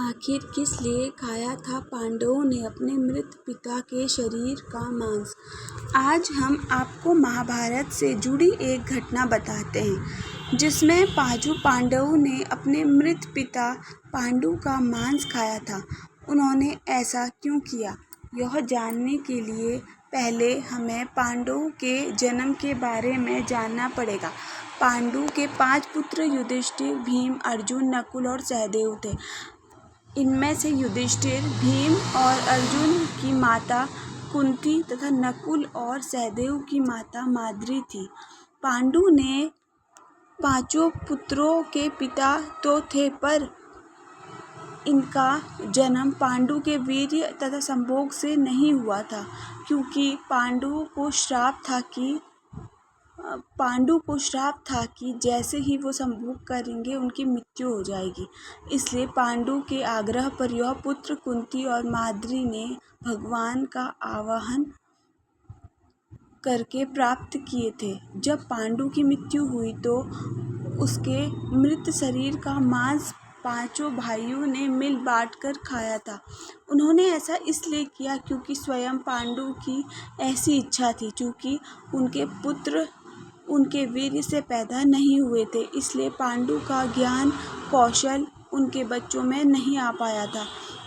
आखिर किस लिए खाया था पांडवों ने अपने मृत पिता के शरीर का मांस। आज हम आपको महाभारत से जुड़ी एक घटना बताते हैं जिसमें पांचों पांडवों ने अपने मृत पिता पांडु का मांस खाया था। उन्होंने ऐसा क्यों किया, यह जानने के लिए पहले हमें पांडवों के जन्म के बारे में जानना पड़ेगा। पांडु के 5 पुत्र युधिष्ठिर, भीम, अर्जुन, नकुल और सहदेव थे। इनमें से युधिष्ठिर, भीम और अर्जुन की माता कुंती तथा नकुल और सहदेव की माता माद्री थी। पांडु ने 5 पुत्रों के पिता तो थे, पर इनका जन्म पांडु के वीर्य तथा संभोग से नहीं हुआ था, क्योंकि पांडु को श्राप था कि जैसे ही वो संभोग करेंगे उनकी मृत्यु हो जाएगी। इसलिए पांडु के आग्रह पर यह पुत्र कुंती और माद्री ने भगवान का आवाहन करके प्राप्त किए थे। जब पांडु की मृत्यु हुई तो उसके मृत शरीर का मांस 5 भाइयों ने मिल बांट कर खाया था। उन्होंने ऐसा इसलिए किया क्योंकि स्वयं पांडु की ऐसी इच्छा थी। चूँकि उनके पुत्र उनके वीर्य से पैदा नहीं हुए थे, इसलिए पांडु का ज्ञान कौशल उनके बच्चों में नहीं आ पाया था।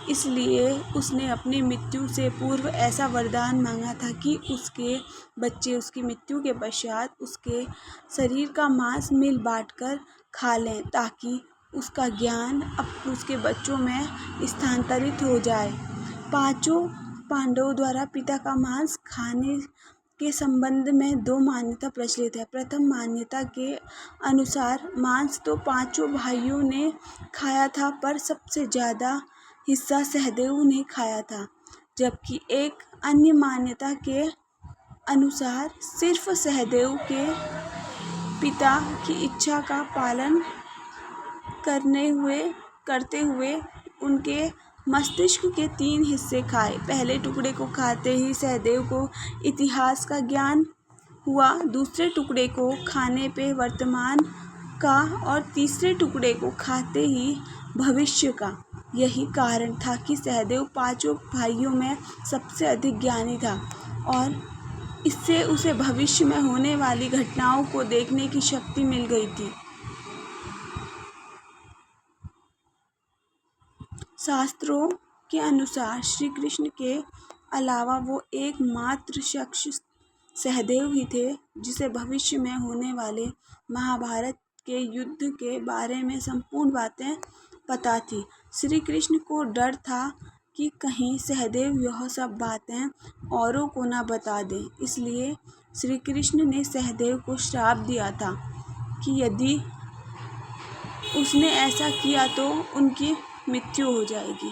इसलिए उसने अपनी मृत्यु से पूर्व ऐसा वरदान मांगा था कि उसके बच्चे उसकी मृत्यु के पश्चात उसके शरीर का मांस मिल बांट कर खा लें, ताकि उसका ज्ञान अब उसके बच्चों में स्थानांतरित हो जाए। 5 पांडवों द्वारा पिता का मांस खाने के संबंध में 2 मान्यता प्रचलित है। प्रथम मान्यता के अनुसार मांस तो 5 भाइयों ने खाया था, पर सबसे ज़्यादा हिस्सा सहदेव ने खाया था। जबकि एक अन्य मान्यता के अनुसार सिर्फ सहदेव के पिता की इच्छा का पालन करते हुए उनके मस्तिष्क के 3 हिस्से खाए। पहले टुकड़े को खाते ही सहदेव को इतिहास का ज्ञान हुआ, दूसरे टुकड़े को खाने पे वर्तमान का और तीसरे टुकड़े को खाते ही भविष्य का। यही कारण था कि सहदेव 5 भाइयों में सबसे अधिक ज्ञानी था और इससे उसे भविष्य में होने वाली घटनाओं को देखने की शक्ति मिल गई थी। शास्त्रों के अनुसार श्री कृष्ण के अलावा वो एकमात्र शख्स सहदेव ही थे जिसे भविष्य में होने वाले महाभारत के युद्ध के बारे में संपूर्ण बातें पता थी। श्री कृष्ण को डर था कि कहीं सहदेव यह सब बातें औरों को न बता दें, इसलिए श्री कृष्ण ने सहदेव को श्राप दिया था कि यदि उसने ऐसा किया तो उनकी मृत्यु हो जाएगी।